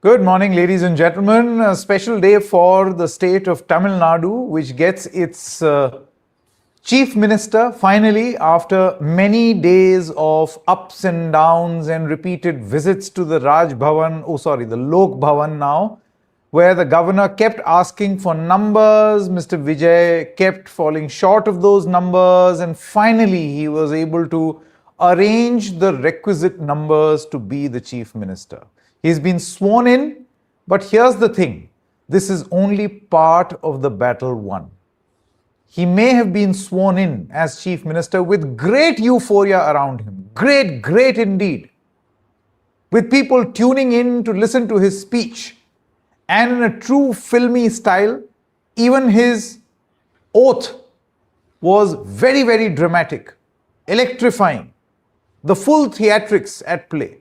Good morning, ladies and gentlemen. A special day for the state of Tamil Nadu, which gets its chief minister finally after many days of ups and downs and repeated visits to the the Lok Bhavan now, where the governor kept asking for numbers. Mr. Vijay kept falling short of those numbers, and finally he was able to arrange the requisite numbers to be the chief minister. He's been sworn in, but here's the thing. This is only part of the battle won. He may have been sworn in as chief minister with great euphoria around him. Great indeed. With people tuning in to listen to his speech. And in a true filmy style, even his oath was very dramatic, electrifying. The full theatrics at play.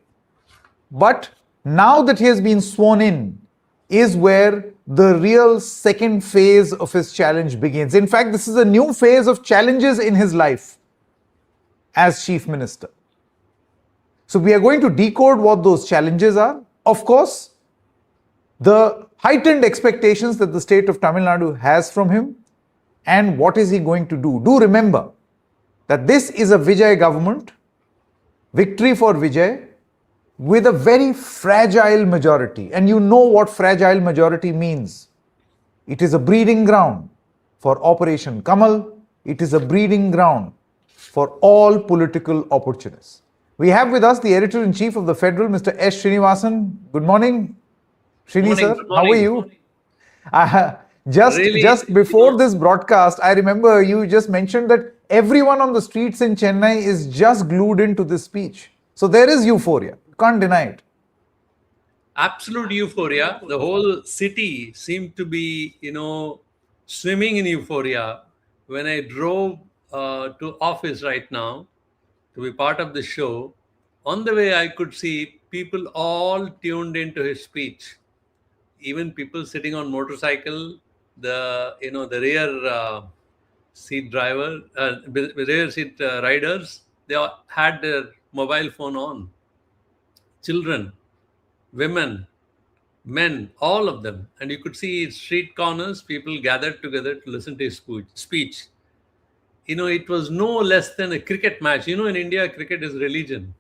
But now that he has been sworn in is where the real second phase of his challenge begins. In fact, this is a new phase of challenges in his life as chief minister. So we are going to decode what those challenges are. Of course, the heightened expectations that the state of Tamil Nadu has from him, and what is he going to do. Do remember that this is a Vijay government, victory for Vijay, with a very fragile majority. And you know what fragile majority means. It is a breeding ground for Operation Kamal. It is a breeding ground for all political opportunists. We have with us the editor-in-chief of TheFederal, Mr. S. Srinivasan. Good morning, Srini sir. How are you? Just before this broadcast, I remember you just mentioned that everyone on the streets in Chennai is just glued into this speech. So there is euphoria. Can't deny it. Absolute euphoria. The whole city seemed to be, swimming in euphoria. When I drove to office right now to be part of the show, on the way I could see people all tuned into his speech. Even people sitting on motorcycle, the rear seat driver, rear seat riders, they all had their mobile phone on. Children, women, men, all of them. And you could see street corners, people gathered together to listen to his speech. It was no less than a cricket match. In India, cricket is religion.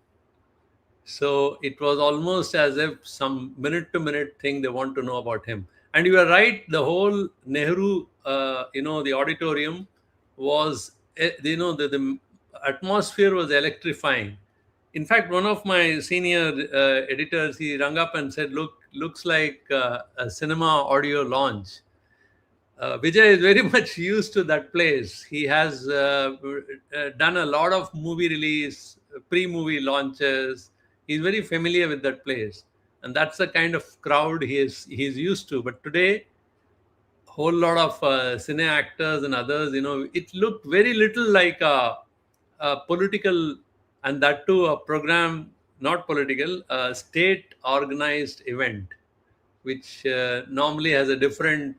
So it was almost as if some minute-to-minute thing they want to know about him. And you are right, the whole Nehru, the auditorium was, the atmosphere was electrifying. In fact, one of my senior editors, he rang up and said, looks like a cinema audio launch. Vijay is very much used to that place. He has done a lot of movie release, pre-movie launches. He's very familiar with that place. And that's the kind of crowd he's used to. But today, a whole lot of cine actors and others, it looked very little like a political, and that too a program, not political, a state organized event, which normally has a different,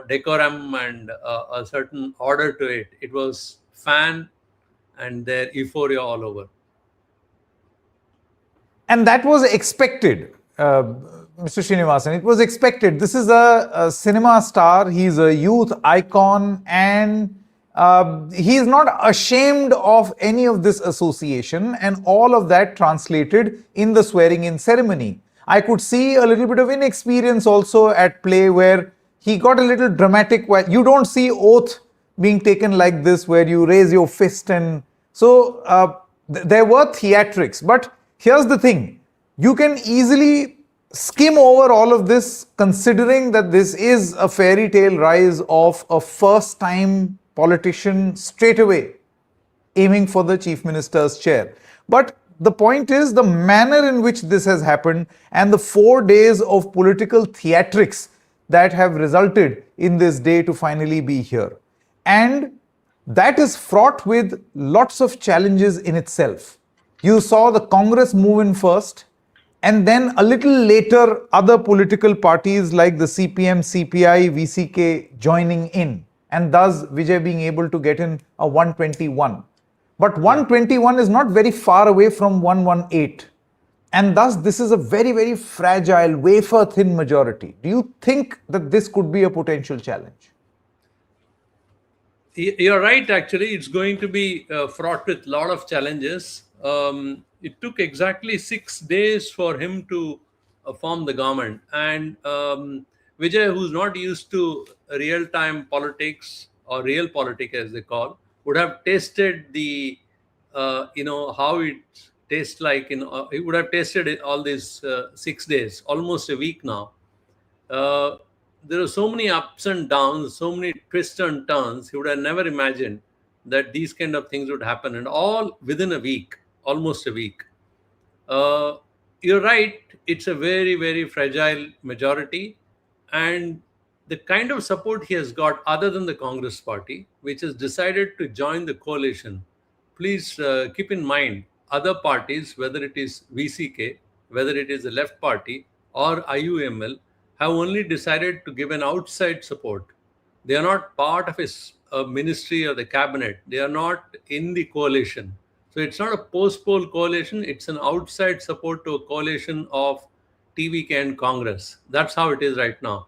decorum and a certain order to it. It was fan and their euphoria all over. And that was expected, Mr. Srinivasan. It was expected. This is a cinema star. He's a youth icon, and he is not ashamed of any of this association, and all of that translated in the swearing-in ceremony. I could see a little bit of inexperience also at play, where he got a little dramatic. You don't see oath being taken like this, where you raise your fist, and so there were theatrics. But here's the thing. You can easily skim over all of this, considering that this is a fairy tale rise of a first-time politician straight away aiming for the chief minister's chair. But the point is the manner in which this has happened and the 4 days of political theatrics that have resulted in this day to finally be here. And that is fraught with lots of challenges in itself. You saw the Congress move in first, and then a little later other political parties like the CPM, CPI, VCK joining in, and thus Vijay being able to get in a 121. But 121 is not very far away from 118. And thus, this is a very, very fragile, wafer thin majority. Do you think that this could be a potential challenge? You're right, actually. It's going to be fraught with a lot of challenges. It took exactly 6 days for him to form the government. And Vijay, who's not used to real time politics or real politics as they call, would have tasted the, how it tastes like. He would have tasted it all these 6 days, almost a week now. uh, there are so many ups and downs, so many twists and turns. He would have never imagined that these kind of things would happen, and all within a week, almost a week. Uh, you're right. It's a very, very fragile majority, and the kind of support he has got, other than the Congress party, which has decided to join the coalition. Please keep in mind other parties, whether it is VCK, whether it is the left party or IUML, have only decided to give an outside support. They are not part of a ministry or the cabinet. They are not in the coalition. So it's not a post-poll coalition. It's an outside support to a coalition of TVK and Congress. That's how it is right now.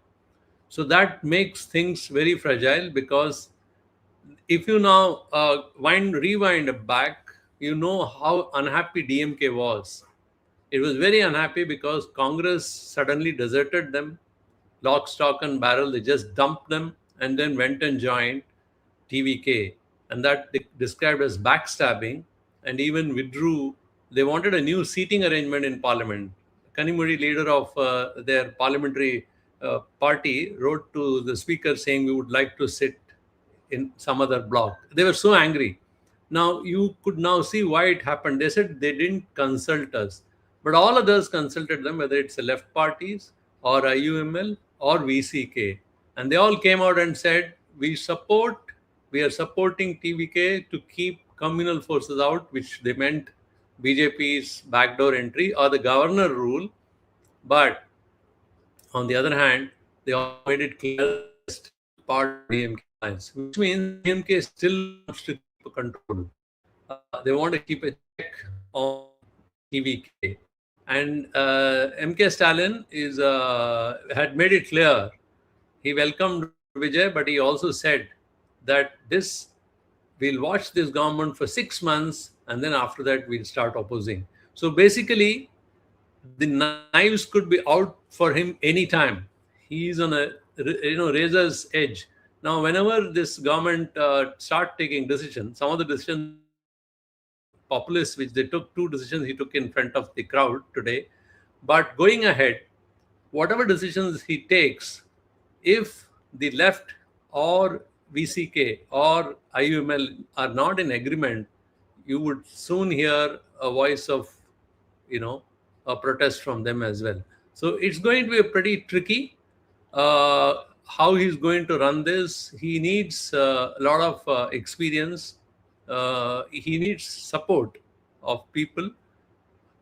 So that makes things very fragile, because if you now rewind back, you know how unhappy DMK was. It was very unhappy because Congress suddenly deserted them, lock, stock, and barrel. They just dumped them and then went and joined TVK. And that they described as backstabbing, and even withdrew. They wanted a new seating arrangement in parliament. Kanimuri, leader of their parliamentary party, wrote to the speaker saying, we would like to sit in some other block. They were so angry. Now you could now see why it happened. They said they didn't consult us, but all others consulted them, whether it's the left parties or IUML or VCK, and they all came out and said, we are supporting TVK to keep communal forces out, which they meant BJP's backdoor entry or the governor rule. But on the other hand, they all made it clear that they are still part of DMK alliance, which means DMK still wants to keep a control. They want to keep a check on TVK. And MK Stalin had made it clear. He welcomed Vijay, but he also said that we'll watch this government for 6 months, and then after that we'll start opposing. So basically, the knives could be out for him anytime. He's on a razor's edge. Now, whenever this government start taking decisions, some of the decisions populist, which they took, two decisions he took in front of the crowd today. But going ahead, whatever decisions he takes, if the left or VCK or IUML are not in agreement, you would soon hear a voice of, a protest from them as well. So it's going to be a pretty tricky. How he's going to run this, he needs a lot of experience. He needs support of people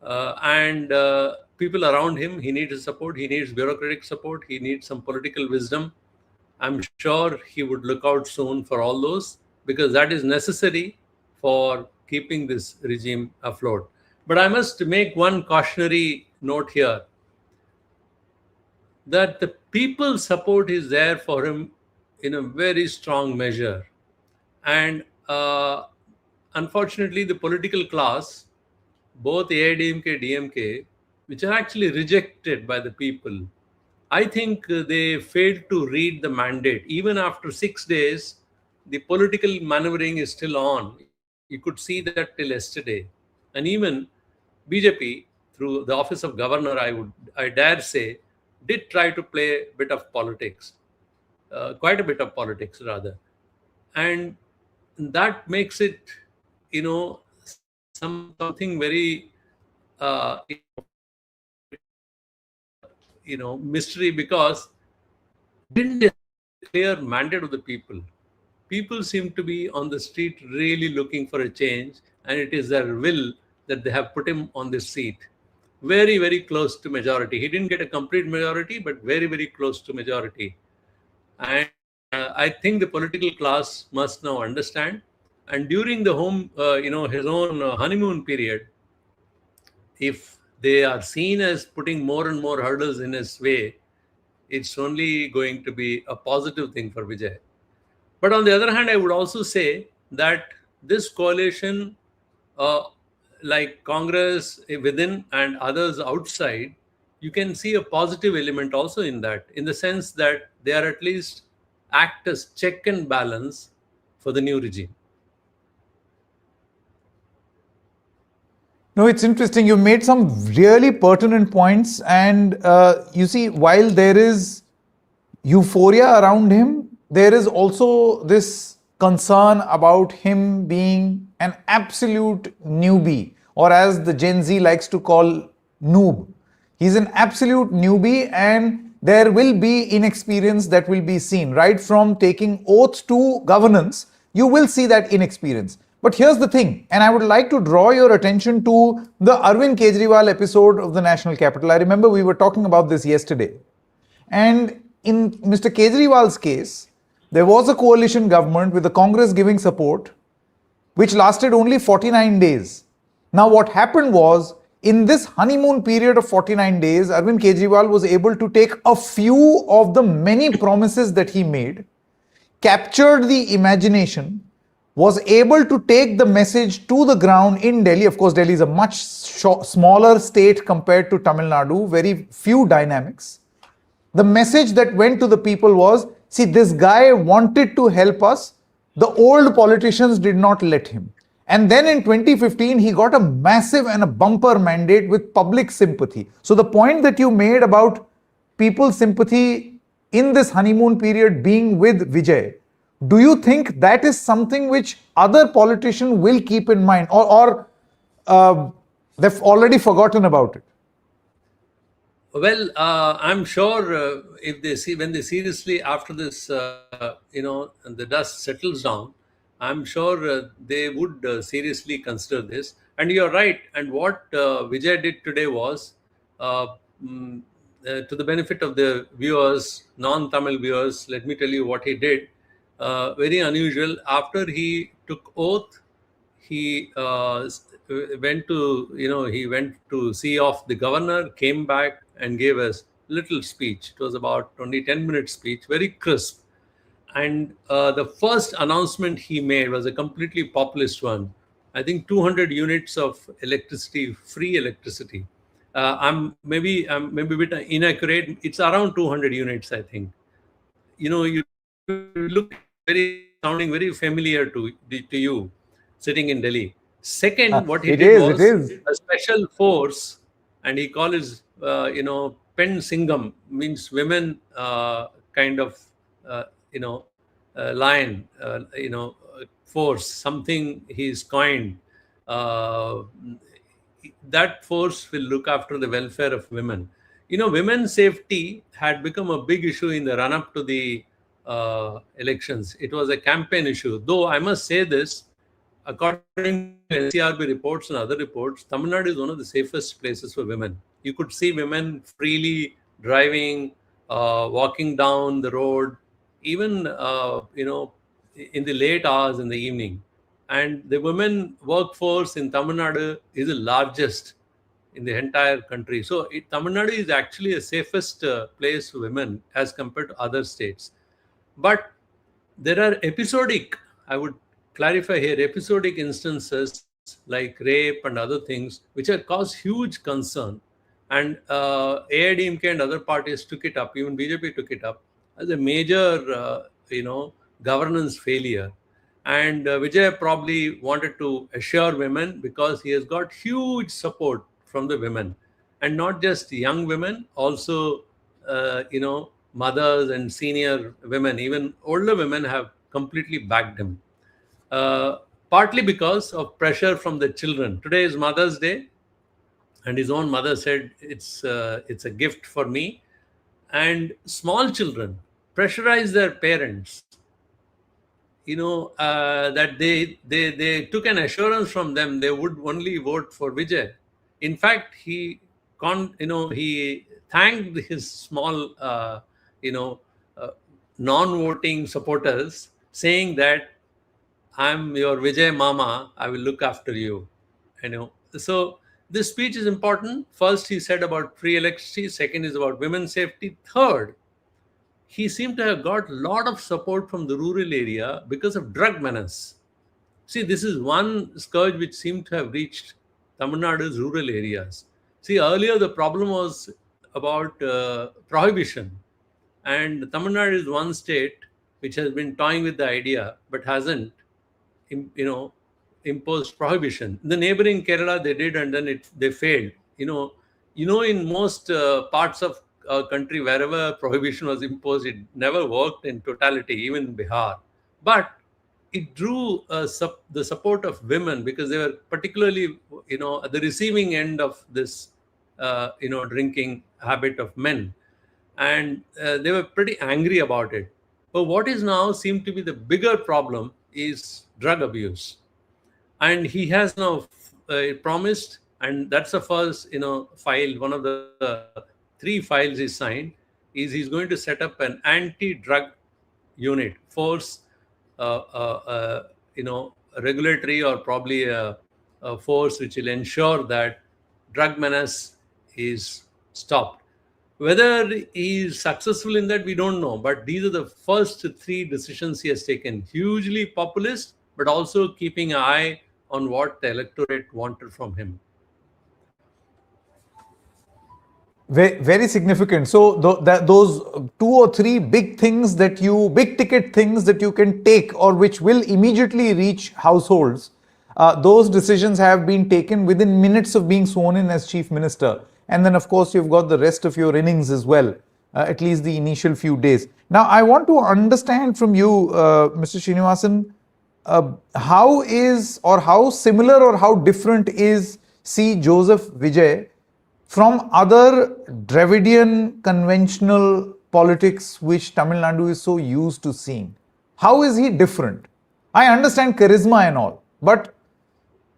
and people around him. He needs support. He needs bureaucratic support. He needs some political wisdom. I'm sure he would look out soon for all those, because that is necessary for keeping this regime afloat. But I must make one cautionary note here, that the people's support is there for him in a very strong measure. And unfortunately, the political class, both AIDMK, DMK, which are actually rejected by the people, I think they failed to read the mandate. Even after 6 days, the political maneuvering is still on. You could see that till yesterday. And even BJP, through the office of governor, I dare say, did try to play a bit of politics, quite a bit of politics rather. And that makes it, something very, mystery, because didn't they clear mandate of the people? People seem to be on the street really looking for a change, and it is their will that they have put him on this seat. Very, very close to majority. He didn't get a complete majority, but very, very close to majority. And I think the political class must now understand. And during the his own honeymoon period, if they are seen as putting more and more hurdles in his way, it's only going to be a positive thing for Vijay. But on the other hand, I would also say that this coalition, uh, like Congress within and others outside, you can see a positive element also in that, in the sense that they are at least act as check and balance for the new regime. No, it's interesting. You made some really pertinent points. And you see, while there is euphoria around him, there is also this concern about him being an absolute newbie, or as the Gen Z likes to call, noob. He's an absolute newbie, and there will be inexperience that will be seen. Right from taking oath to governance, you will see that inexperience. But here's the thing, and I would like to draw your attention to the Arvind Kejriwal episode of the National Capital. I remember we were talking about this yesterday. And in Mr. Kejriwal's case, there was a coalition government with the Congress giving support, which lasted only 49 days. Now, what happened was, in this honeymoon period of 49 days, Arvind Kejriwal was able to take a few of the many promises that he made, captured the imagination, was able to take the message to the ground in Delhi. Of course, Delhi is a much smaller state compared to Tamil Nadu, very few dynamics. The message that went to the people was, see, this guy wanted to help us. The old politicians did not let him. And then in 2015, he got a massive and a bumper mandate with public sympathy. So the point that you made about people's sympathy in this honeymoon period being with Vijay, do you think that is something which other politicians will keep in mind, or they've already forgotten about it? Well, I'm sure if they see, when they seriously, after this, and the dust settles down, I'm sure they would seriously consider this. And you're right. And what Vijay did today was, to the benefit of the viewers, non-Tamil viewers, let me tell you what he did. Very unusual. After he took oath, he went to see off the governor, came back and gave a little speech. It was about only 10-minute speech, very crisp. And the first announcement he made was a completely populist one. I think 200 units of electricity, free electricity. I'm maybe a bit inaccurate. It's around 200 units, I think. You look sounding very familiar to you, sitting in Delhi. Second, what he did was a special force, and he called his, Pen Singam, means women kind of, lion, force, something he's coined. That force will look after the welfare of women. Women's safety had become a big issue in the run-up to the elections. It was a campaign issue. Though I must say this, according to NCRB reports and other reports, Tamil Nadu is one of the safest places for women. You could see women freely driving, walking down the road, even in the late hours in the evening. And the women workforce in Tamil Nadu is the largest in the entire country. So Tamil Nadu is actually the safest place for women as compared to other states. But there are episodic, I would clarify here, episodic instances like rape and other things which have caused huge concern. And AIDMK and other parties took it up, even BJP took it up as a major, governance failure. And Vijay probably wanted to assure women, because he has got huge support from the women, and not just young women, also, mothers and senior women, even older women have completely backed him. Partly because of pressure from the children. Today is Mother's Day, and his own mother said, it's a gift for me. And small children pressurize their parents, that they took an assurance from them they would only vote for Vijay. In fact, he thanked his small, non-voting supporters, saying that I'm your Vijay Mama, I will look after you. So this speech is important. First, he said about free electricity. Second is about women's safety. Third, he seemed to have got a lot of support from the rural area because of drug menace. See, this is one scourge which seemed to have reached Tamil Nadu's rural areas. See, earlier the problem was about prohibition. And Tamil Nadu is one state which has been toying with the idea but hasn't, you know, imposed prohibition. The neighboring Kerala they did, and then they failed. In most parts of country wherever prohibition was imposed, it never worked in totality, even in Bihar. But it drew the support of women because they were particularly, at the receiving end of this, drinking habit of men, and they were pretty angry about it. But what is now seemed to be the bigger problem is drug abuse, and he has now promised, and that's the first file, one of the 3 files he signed, is he's going to set up an anti-drug unit, force, regulatory, or probably a force which will ensure that drug menace is stopped. Whether he is successful in that, we don't know. But these are the first 3 decisions he has taken. Hugely populist, but also keeping an eye on what the electorate wanted from him. Very significant. So those 2 or 3 big ticket things that you can take, or which will immediately reach households, those decisions have been taken within minutes of being sworn in as Chief Minister. And then, of course, you've got the rest of your innings as well, at least the initial few days. Now, I want to understand from you, Mr. Srinivasan, how similar or how different is C. Joseph Vijay from other Dravidian conventional politics which Tamil Nadu is so used to seeing? How is he different? I understand charisma and all, but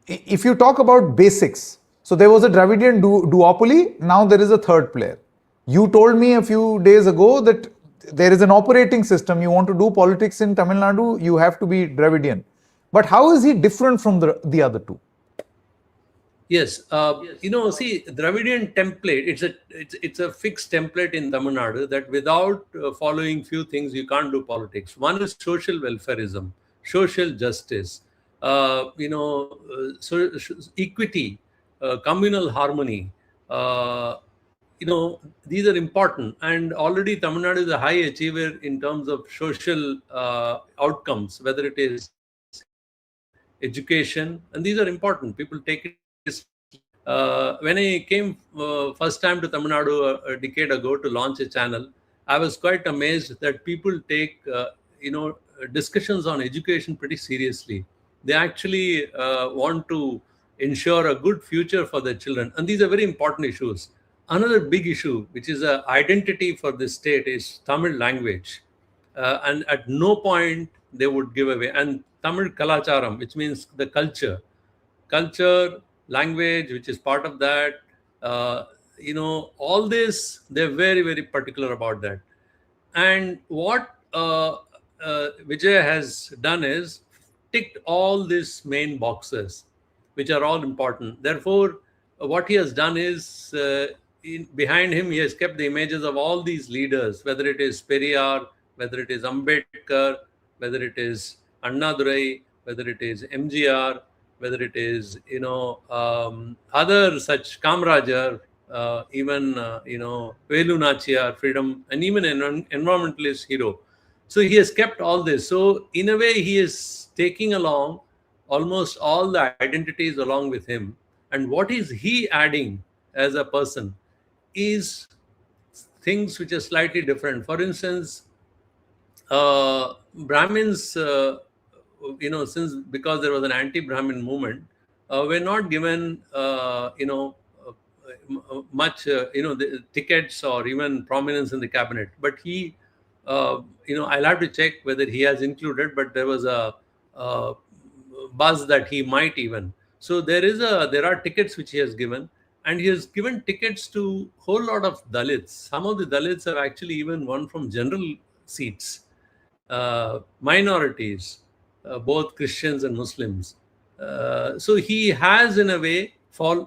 if you talk about basics, so there was a Dravidian duopoly, now there is a third player. You told me a few days ago that there is an operating system. You want to do politics in Tamil Nadu, you have to be Dravidian. But how is he different from the other 2? Yes, see, Dravidian template, it's a fixed template in Tamil Nadu that without following few things, you can't do politics. One is social welfareism, social justice, equity, communal harmony. These are important. And already Tamil Nadu is a high achiever in terms of social outcomes, whether it is education, and these are important. People take it. When I came first time to Tamil Nadu a decade ago to launch a channel, I was quite amazed that people take discussions on education pretty seriously. They actually want to ensure a good future for their children, and these are very important issues. Another big issue, which is an identity for this state, is Tamil language, and at no point they would give away. And Tamil Kalacharam, which means the culture, language, which is part of that, all this, they're very, very particular about that. And what Vijay has done is ticked all these main boxes, which are all important. Therefore, what he has done is, behind him, he has kept the images of all these leaders, whether it is Periyar, whether it is Ambedkar, whether it is Annadurai, whether it is MGR, whether it is, other such Kamrajar, even, Velu Nachiyar, freedom, and even an environmentalist hero. So he has kept all this. So in a way, he is taking along almost all the identities along with him. And what is he adding as a person is things which are slightly different. For instance, Brahmins, because there was an anti-Brahmin movement, were not given, much, the tickets or even prominence in the cabinet. But he, I'll have to check whether he has included, but there was a buzz that he might even. So there are tickets which he has given, and he has given tickets to a whole lot of Dalits. Some of the Dalits have actually even won from general seats. Minorities, both Christians and Muslims. So he has, in a way,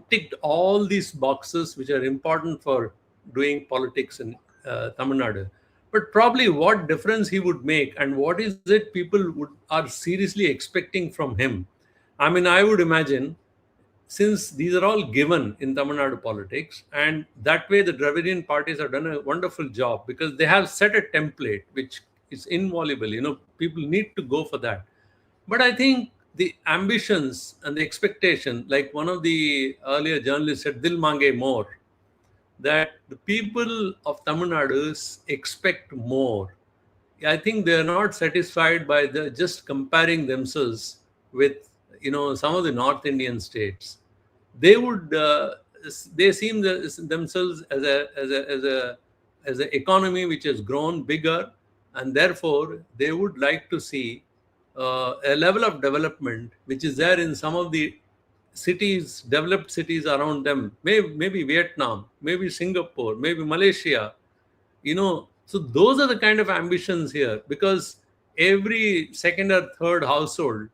ticked all these boxes which are important for doing politics in Tamil Nadu. But probably what difference he would make and what is it people are seriously expecting from him. I mean, I would imagine, since these are all given in Tamil Nadu politics, and that way the Dravidian parties have done a wonderful job because they have set a template which is invaluable. People need to go for that. But I think the ambitions and the expectation, like one of the earlier journalists said, Dil mange more, that the people of Tamil Nadu expect more. I think they are not satisfied by the just comparing themselves with some of the North Indian states. They would they seem themselves as a economy which has grown bigger, and therefore they would like to see a level of development which is there in some of the cities, developed cities around them, maybe Vietnam, maybe Singapore, maybe Malaysia. So those are the kind of ambitions here, because every second or third household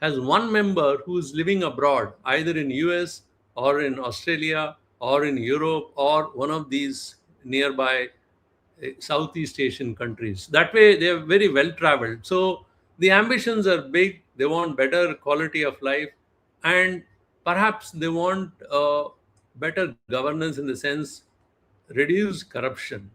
has one member who's living abroad, either in US or in Australia or in Europe or one of these nearby Southeast Asian countries. That way they are very well traveled. So the ambitions are big. They want better quality of life, and perhaps they want better governance, in the sense reduce corruption.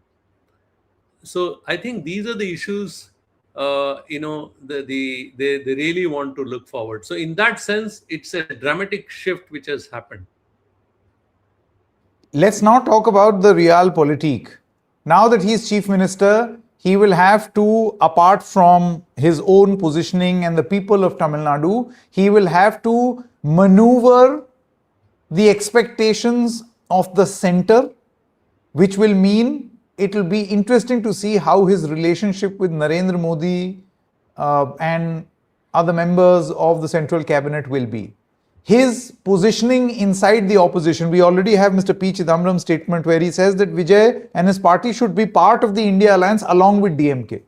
So I think these are the issues they really want to look forward. So in that sense, it's a dramatic shift which has happened. Let's now talk about the realpolitik. Now that he's chief minister, he will have to, apart from his own positioning and the people of Tamil Nadu, he will have to maneuver the expectations of the center, which will mean it will be interesting to see how his relationship with Narendra Modi and other members of the central cabinet will be. His positioning inside the opposition, we already have Mr. P. Chidambaram's statement where he says that Vijay and his party should be part of the India alliance along with DMK.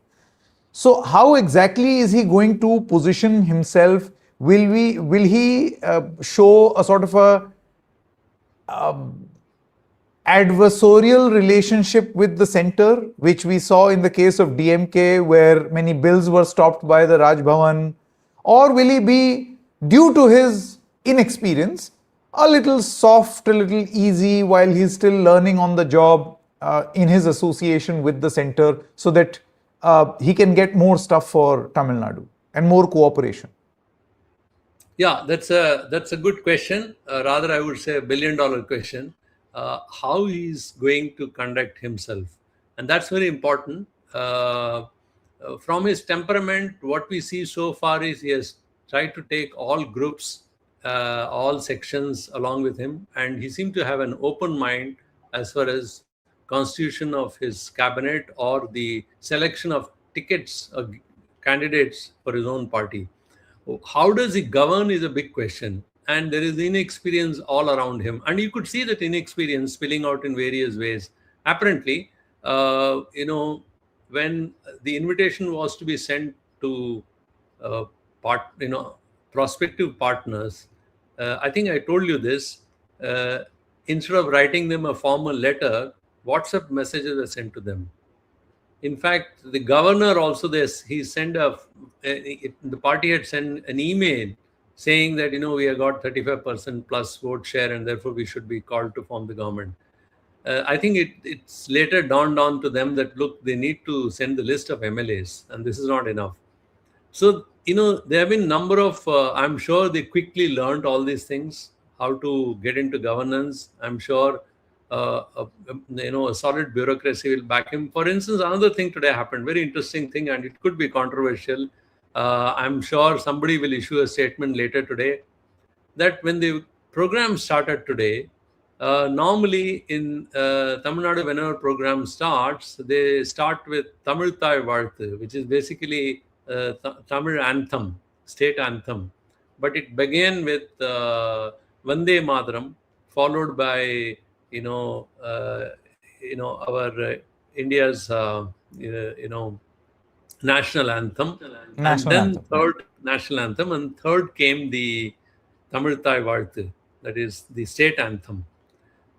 So how exactly is he going to position himself? Will he show a sort of a adversarial relationship with the center, which we saw in the case of DMK, where many bills were stopped by the Raj Bhavan? Or will he be, due to his inexperience, a little soft, a little easy while he's still learning on the job in his association with the center, so that he can get more stuff for Tamil Nadu and more cooperation? Yeah, that's a good question. Rather, I would say $1 billion question. How he's going to conduct himself, and that's very important. From his temperament, what we see so far is he has tried to take all groups, all sections along with him, and he seemed to have an open mind as far as constitution of his cabinet or the selection of tickets, candidates for his own party. How does he govern is a big question, and there is inexperience all around him, and you could see that inexperience spilling out in various ways. Apparently, when the invitation was to be sent to prospective partners, I think I told you this. Instead of writing them a formal letter, WhatsApp messages were sent to them. In fact, the governor also, the party had sent an email saying that, we have got 35% plus vote share and therefore we should be called to form the government. I think it's later dawned on to them that, look, they need to send the list of MLAs and this is not enough. So, there have been a number of, I'm sure they quickly learned all these things, how to get into governance. I'm sure a solid bureaucracy will back him. For instance, another thing today happened, very interesting thing, and it could be controversial. I'm sure somebody will issue a statement later today that when the program started today, normally in Tamil Nadu, whenever program starts, they start with Tamil Thai Vazhthu, which is basically Tamil anthem, state anthem. But it began with Vande Mataram, followed by our India's national anthem, and then third national anthem, and third came the Tamil Thai Vazhthu. that is the state anthem.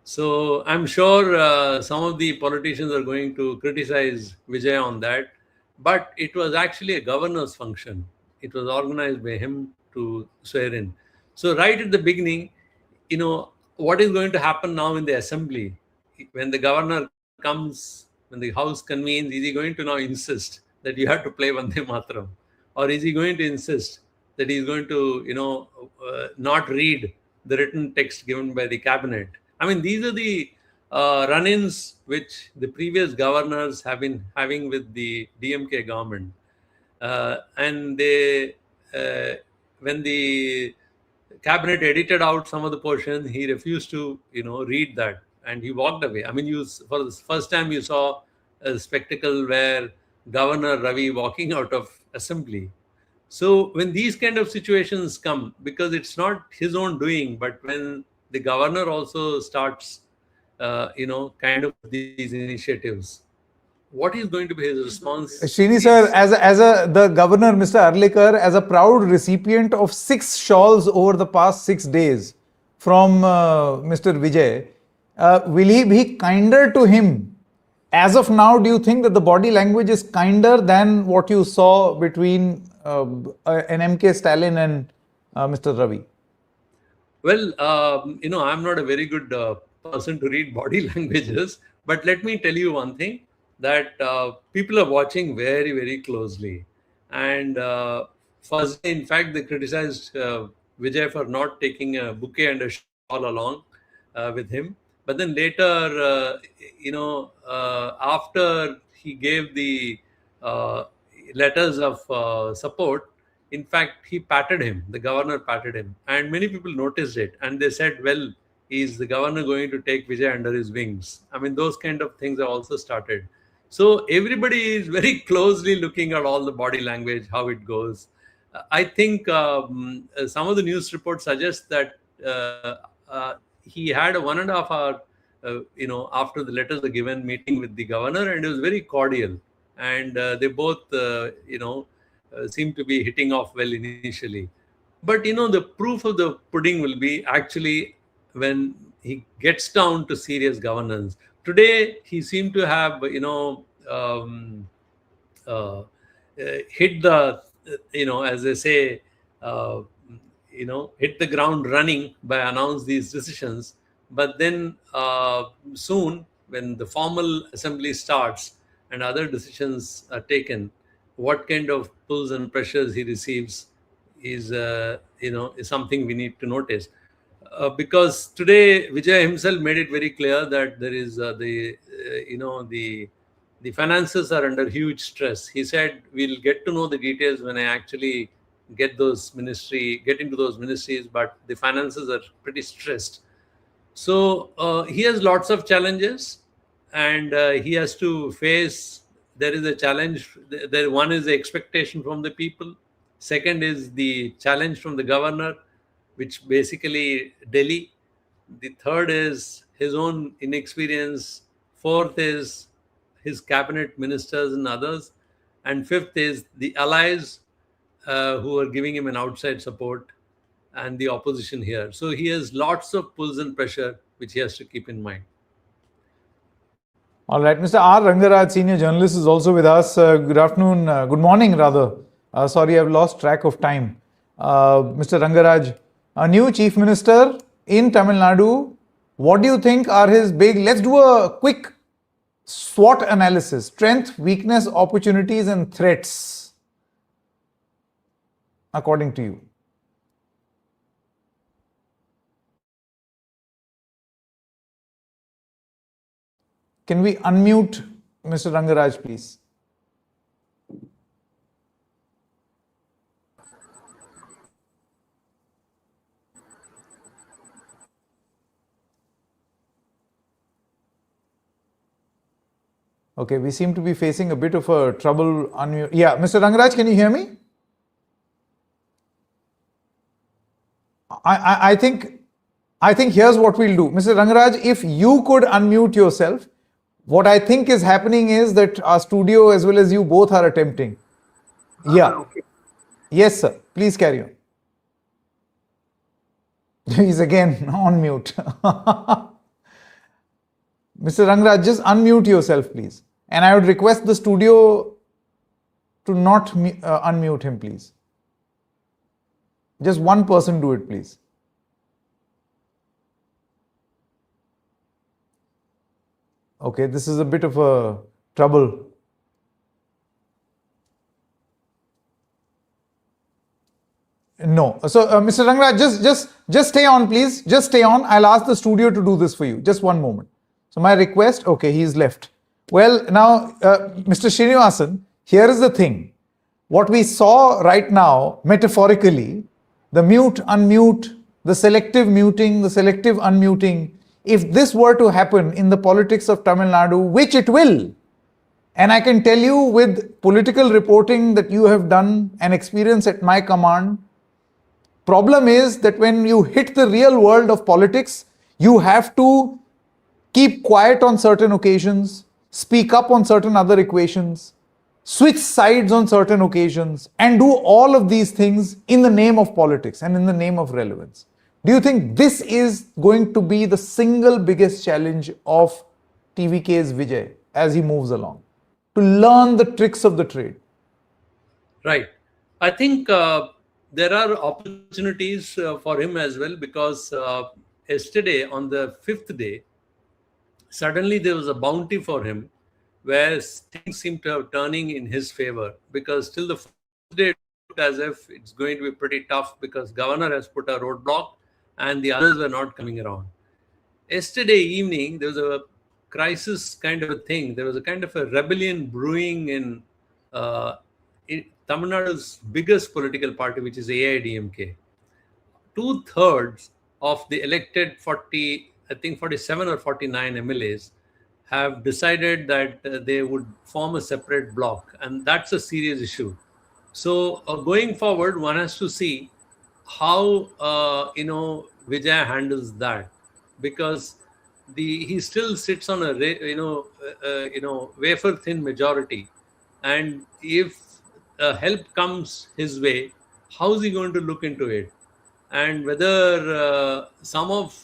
So I'm sure some of the politicians are going to criticize Vijay on that, but it was actually a governor's function. It was organized by him to swear in. So right at the beginning, what is going to happen now in the assembly when the governor comes, when the house convenes? Is he going to now insist that you have to play Vande Mataram, or is he going to insist that he's going to not read the written text given by the cabinet? I mean, these are the run-ins which the previous governors have been having with the DMK government, and they when the cabinet edited out some of the portions, he refused to read that, and he walked away. I mean, for the first time you saw a spectacle where Governor Ravi walking out of assembly. So when these kind of situations come, because it's not his own doing, but when the governor also starts kind of these initiatives, what is going to be his response? Srini sir, the governor, Mr. Arlikar, as a proud recipient of 6 shawls over the past 6 days from Mr. Vijay, will he be kinder to him? As of now, do you think that the body language is kinder than what you saw between an MK Stalin and Mr. Ravi? Well, I'm not a very good person to read body languages, but let me tell you one thing, that people are watching very, very closely. And first, in fact, they criticized Vijay for not taking a bouquet and a shawl along with him. But then later, after he gave the letters of support, in fact, he patted him. The governor patted him. And many people noticed it. And they said, well, is the governor going to take Vijay under his wings? I mean, those kind of things have also started. So everybody is very closely looking at all the body language, how it goes. I think some of the news reports suggest that he had a 1.5 hour, after the letters were given, meeting with the governor, and it was very cordial. And they both, seem to be hitting off well initially. But, the proof of the pudding will be actually when he gets down to serious governance. Today, he seemed to have, hit the, as they say, hit the ground running by announce these decisions. But then soon, when the formal assembly starts and other decisions are taken, what kind of pulls and pressures he receives is something we need to notice. Because today Vijay himself made it very clear that there is the finances are under huge stress. He said, we'll get to know the details when I actually get into those ministries, but the finances are pretty stressed. So he has lots of challenges, and he has to face. There is a challenge. One is the expectation from the people. Second is the challenge from the governor, which basically Delhi. The third is his own inexperience. Fourth is his cabinet ministers and others. And fifth is the allies who are giving him an outside support, and the opposition here. So he has lots of pulls and pressure, which he has to keep in mind. All right, Mr. R. Rangaraj, senior journalist, is also with us. Good afternoon, good morning rather. Sorry, I've lost track of time. Mr. Rangaraj, a new chief minister in Tamil Nadu, what do you think are his big, let's do a quick SWOT analysis, strength, weakness, opportunities and threats, according to you? Can we unmute Mr. Rangaraj, please? Okay, we seem to be facing a bit of a trouble. Yeah, Mr. Rangaraj, can you hear me? I think here's what we'll do. Mr. Rangaraj, if you could unmute yourself. What I think is happening is that our studio as well as you both are attempting. Yeah. Okay. Yes, sir. Please carry on. He's again on mute. Mr. Rangraj, just unmute yourself, please. And I would request the studio to not unmute him, please. Just one person do it, please. Okay, this is a bit of a trouble. No. So, Mr. Rangraj, just stay on, please. Just stay on. I'll ask the studio to do this for you. Just one moment. So, my request, okay, he's left. Well, now, Mr. Srinivasan, here is the thing. What we saw right now, metaphorically, the mute, unmute, the selective muting, the selective unmuting, if this were to happen in the politics of Tamil Nadu, which it will, and I can tell you with political reporting that you have done and experience at my command, problem is that when you hit the real world of politics, you have to keep quiet on certain occasions, speak up on certain other occasions, switch sides on certain occasions, and do all of these things in the name of politics and in the name of relevance. Do you think this is going to be the single biggest challenge of TVK's Vijay as he moves along? To learn the tricks of the trade. Right. I think there are opportunities for him as well, because yesterday, on the fifth day, suddenly there was a bounty for him where things seem to have turning in his favor, because till the first day it looked as if it's going to be pretty tough because governor has put a roadblock and the others were not coming around. Yesterday evening, there was a crisis kind of a thing. There was a kind of a rebellion brewing in Tamil Nadu's biggest political party, which is AIDMK. 2/3 of the elected 47 or 49 MLAs have decided that they would form a separate bloc, and that's a serious issue. So going forward, one has to see how Vijay handles that, because he still sits on a wafer thin majority, and if help comes his way, how is he going to look into it, and whether some of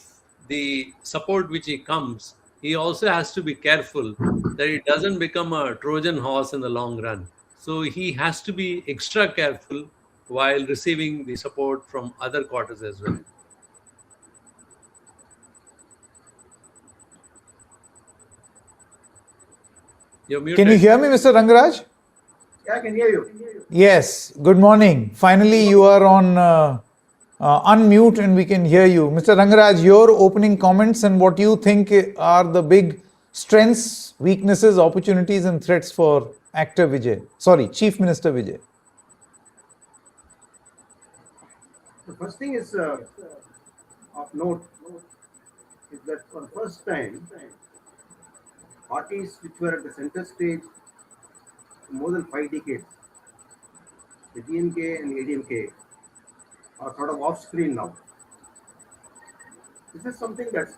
the support which he comes, he also has to be careful that it doesn't become a Trojan horse in the long run. So he has to be extra careful while receiving the support from other quarters as well. You're muted. Can you hear me, Mr. Rangraj? Yeah, I can hear you. Yes. Good morning. Finally, you are on unmute and we can hear you. Mr. Rangraj, your opening comments and what you think are the big strengths, weaknesses, opportunities and threats for actor Vijay. Sorry, Chief Minister Vijay. The first thing is of note is that for the first time, parties which were at the center stage for more than 5 decades, the DMK and ADMK, are sort of off screen now. This is something that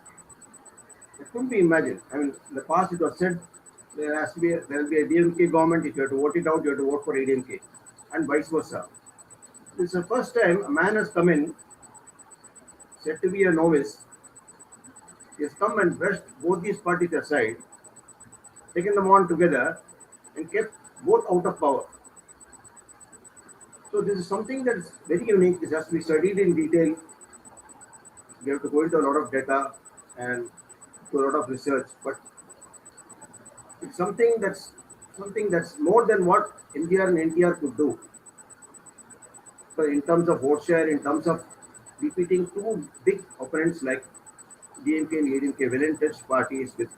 couldn't be imagined. I mean, in the past it was said there will be a DMK government. If you have to vote it out, you have to vote for ADMK, and vice versa. This is the first time a man has come in, said to be a novice. He has come and brushed both these parties aside, taken them on together, and kept both out of power. So this is something that is very unique. This has to be studied in detail. You have to go into a lot of data and do a lot of research, but it's something that's more than what India and NTR could do. So in terms of vote share, in terms of defeating two big opponents like DMK and ADMK, well-entrenched parties with,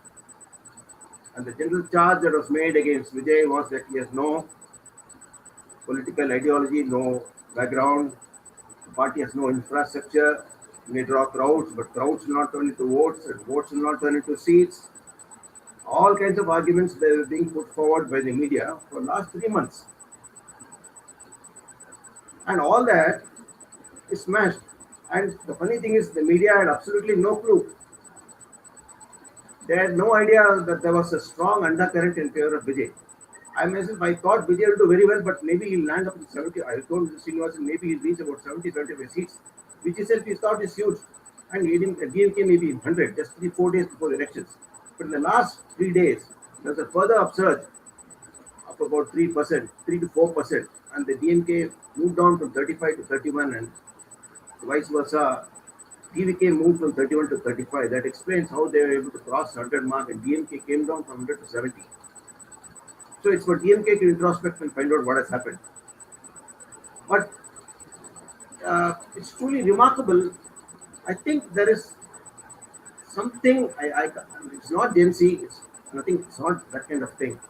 and the general charge that was made against Vijay was that he has no political ideology, no background, the party has no infrastructure, he may draw crowds, but crowds will not turn into votes, and votes will not turn into seats. All kinds of arguments that were being put forward by the media for the last 3 months. And all that is smashed. And the funny thing is, the media had absolutely no clue. They had no idea that there was a strong undercurrent in favor of Vijay. I thought Vijay will do very well, but maybe he'll land up in 70. I told Srinivasan maybe he'll reach about 70, 75 seats, which itself he thought is huge. and DMK maybe 100, just 3-4 days before the elections. But in the last 3 days, there's a further upsurge of about 3%, 3 to 4%, and the DMK moved down from 35 to 31, and vice versa. TVK moved from 31 to 35. That explains how they were able to cross 100 mark, and DMK came down from 100 to 70. So it's for DMK to introspect and find out what has happened. But it's truly remarkable. I think there is something. It's not Gen Z. It's nothing. It's not that kind of thing.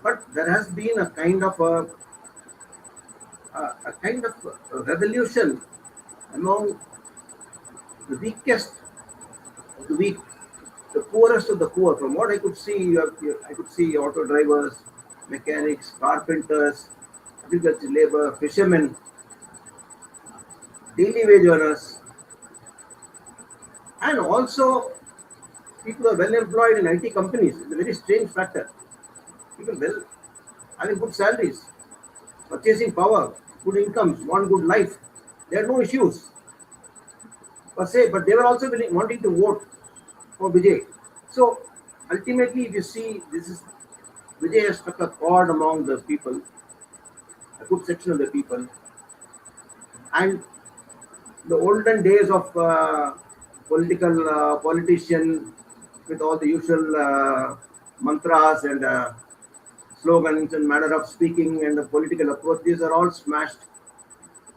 But there has been a kind of a revolution among the weakest of the weak, the poorest of the poor. From what I could see, I could see auto drivers, mechanics, carpenters, agricultural labor, fishermen, daily wage earners, and also people who are well employed in IT companies. It's a very strange factor. People having good salaries, purchasing power, good incomes, want good life. There are no issues per se, but they were also wanting to vote for Vijay. So ultimately, if you see, Vijay has struck a chord among the people, a good section of the people, and the olden days of politician with all the usual mantras and slogans and manner of speaking and the political approach, these are all smashed.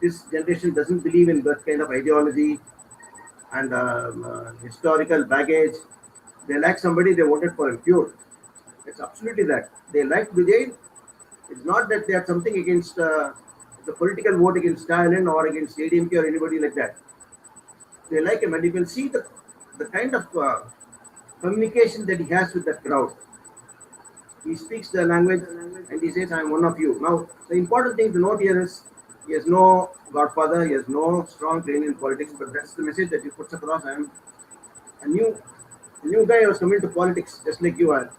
This generation doesn't believe in that kind of ideology and historical baggage. They like somebody, they voted for him, pure. It's absolutely that. They like Vijay. It's not that they have something against the political vote against Stalin or against ADMK or anybody like that. They like him, and you can see the kind of communication that he has with that crowd. He speaks the language and he says, I'm one of you. Now, the important thing to note here is he has no godfather, he has no strong training in politics, but that's the message that he puts across. I am a new guy who has come into politics, just like you are.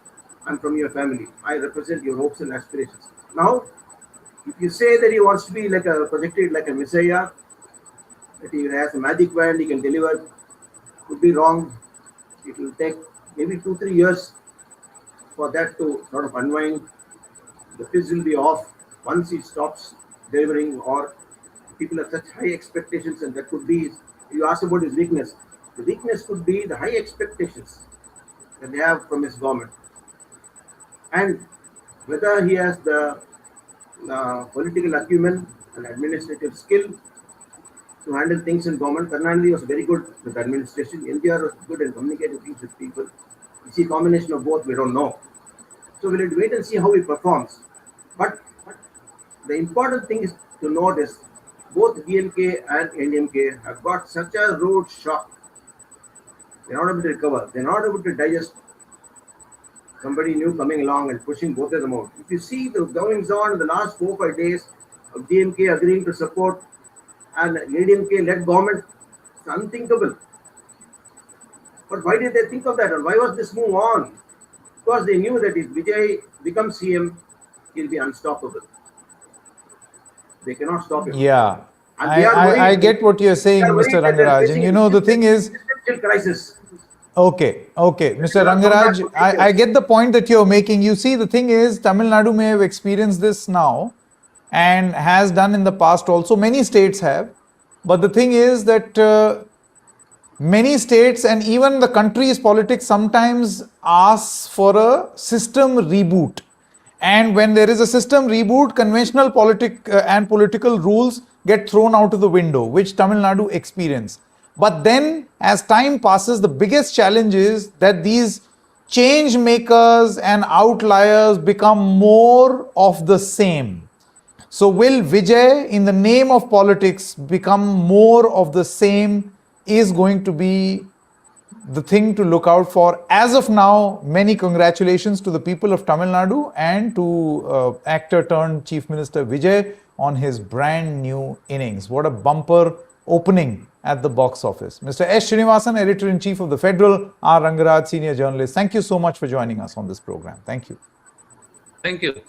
I'm from your family. I represent your hopes and aspirations. Now, if you say that he wants to be projected like a messiah, that he has a magic wand, he can deliver, could be wrong. It will take maybe 2-3 years for that to sort of unwind. The fizz will be off once he stops delivering, or people have such high expectations, and that could be, you asked about his weakness. The weakness could be the high expectations that they have from his government. And whether he has the political acumen and administrative skill to handle things in government. Karnanidhi was very good with administration. NTR was good in communicating things with people. You see, combination of both, we don't know. So we'll have to wait and see how he performs. But the important thing is to note is both DMK and NDMK have got such a road shock. They're not able to recover. They're not able to digest somebody new coming along and pushing both of them out. If you see the goings on in the last 4-5 days of DMK agreeing to support and ADMK-led government, it's unthinkable. But why did they think of that? And why was this move on? Because they knew that if Vijay becomes CM, he'll be unstoppable. They cannot stop him. Yeah. I get what you're saying, Mr. Rangaraj. And the thing is... crisis. Okay, Mr. Rangaraj, I get the point that you're making. You see, the thing is, Tamil Nadu may have experienced this now and has done in the past also. Many states have. But the thing is that many states and even the country's politics sometimes asks for a system reboot. And when there is a system reboot, conventional political rules get thrown out of the window, which Tamil Nadu experienced. But then, as time passes, the biggest challenge is that these change makers and outliers become more of the same. So will Vijay, in the name of politics, become more of the same is going to be the thing to look out for. As of now, many congratulations to the people of Tamil Nadu and to actor turned Chief Minister Vijay on his brand new innings. What a bumper opening at the box office. Mr. S. Srinivasan, Editor-in-Chief of TheFederal, R. Rangaraj, Senior Journalist. Thank you so much for joining us on this program. Thank you. Thank you.